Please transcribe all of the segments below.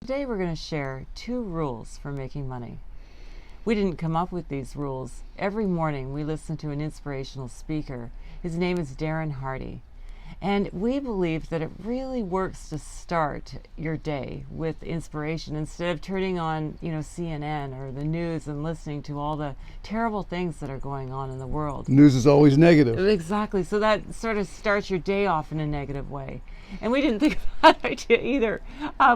Today we're going to share 2 rules for making money. We didn't come up with these rules. Every morning we listen to an inspirational speaker. His name is Darren Hardy. And we believe that it really works to start your day with inspiration instead of turning on, CNN or the news and listening to all the terrible things that are going on in the world. News is always negative. Exactly. So that sort of starts your day off in a negative way. And we didn't think of that idea either.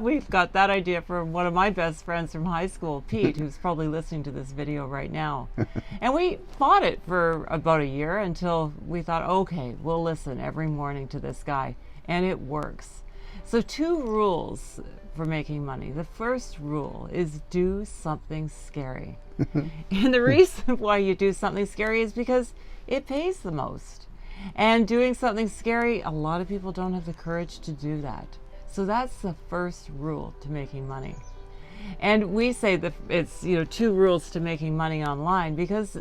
We've got that idea from one of my best friends from high school, Pete, who's probably listening to this video right now. And we fought it for about a year until we thought, okay, we'll listen every morning to this guy. And it works. So 2 rules for making money. The first rule is do something scary. And the reason why you do something scary is because it pays the most. And doing something scary, a lot of people don't have the courage to do that. So that's the first rule to making money. And we say that it's 2 rules to making money online because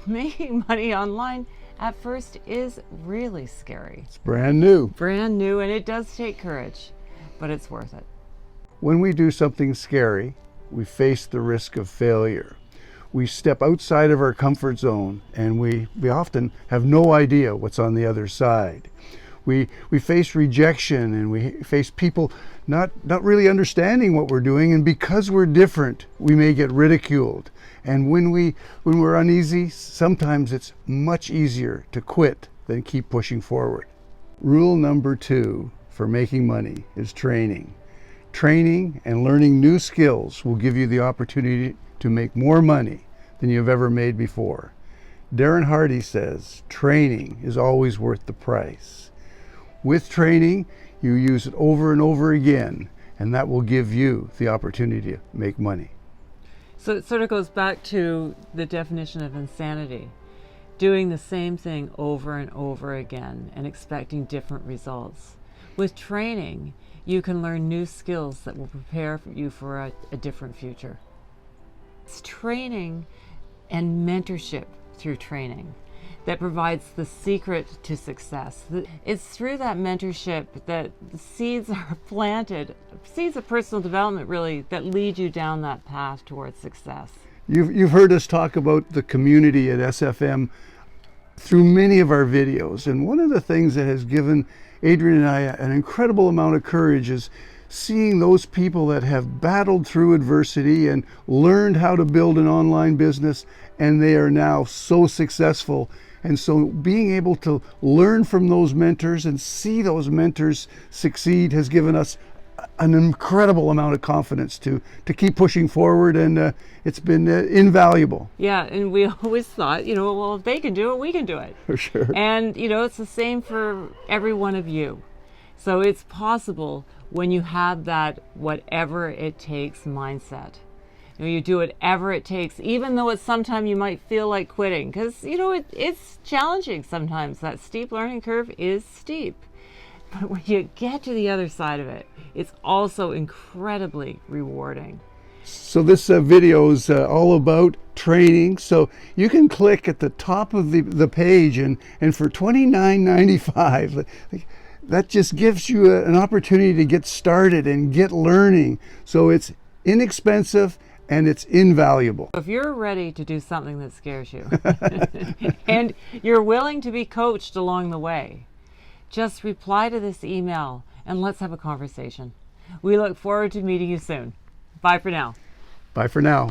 making money online at first is really scary. It's brand new. Brand new, and it does take courage, but it's worth it. When we do something scary, we face the risk of failure. We step outside of our comfort zone, and we often have no idea what's on the other side. We face rejection, and we face people not really understanding what we're doing, and because we're different, we may get ridiculed. And when we're uneasy, sometimes it's much easier to quit than keep pushing forward. Rule number 2 for making money is training. Training and learning new skills will give you the opportunity to make more money than you've ever made before. Darren Hardy says, training is always worth the price. With training, you use it over and over again, and that will give you the opportunity to make money. So it sort of goes back to the definition of insanity. Doing the same thing over and over again and expecting different results. With training, you can learn new skills that will prepare you for a different future. It's training and mentorship through training that provides the secret to success. It's through that mentorship that the seeds are planted, seeds of personal development really, that lead you down that path towards success. You've heard us talk about the community at SFM through many of our videos, and one of the things that has given Adrian and I an incredible amount of courage is seeing those people that have battled through adversity and learned how to build an online business, and they are now so successful. And so being able to learn from those mentors and see those mentors succeed has given us an incredible amount of confidence to keep pushing forward, and it's been invaluable. Yeah, and we always thought, well, if they can do it, we can do it. For sure. And, it's the same for every one of you. So it's possible when you have that whatever it takes mindset. You do whatever it takes, even though it's sometimes you might feel like quitting, because it's challenging sometimes. That steep learning curve is steep. But when you get to the other side of it, it's also incredibly rewarding. So this video is all about training. So you can click at the top of the page, and for $29.95, that just gives you an opportunity to get started and get learning. So it's inexpensive and it's invaluable. If you're ready to do something that scares you and you're willing to be coached along the way, just reply to this email and let's have a conversation. We look forward to meeting you soon. Bye for now. Bye for now.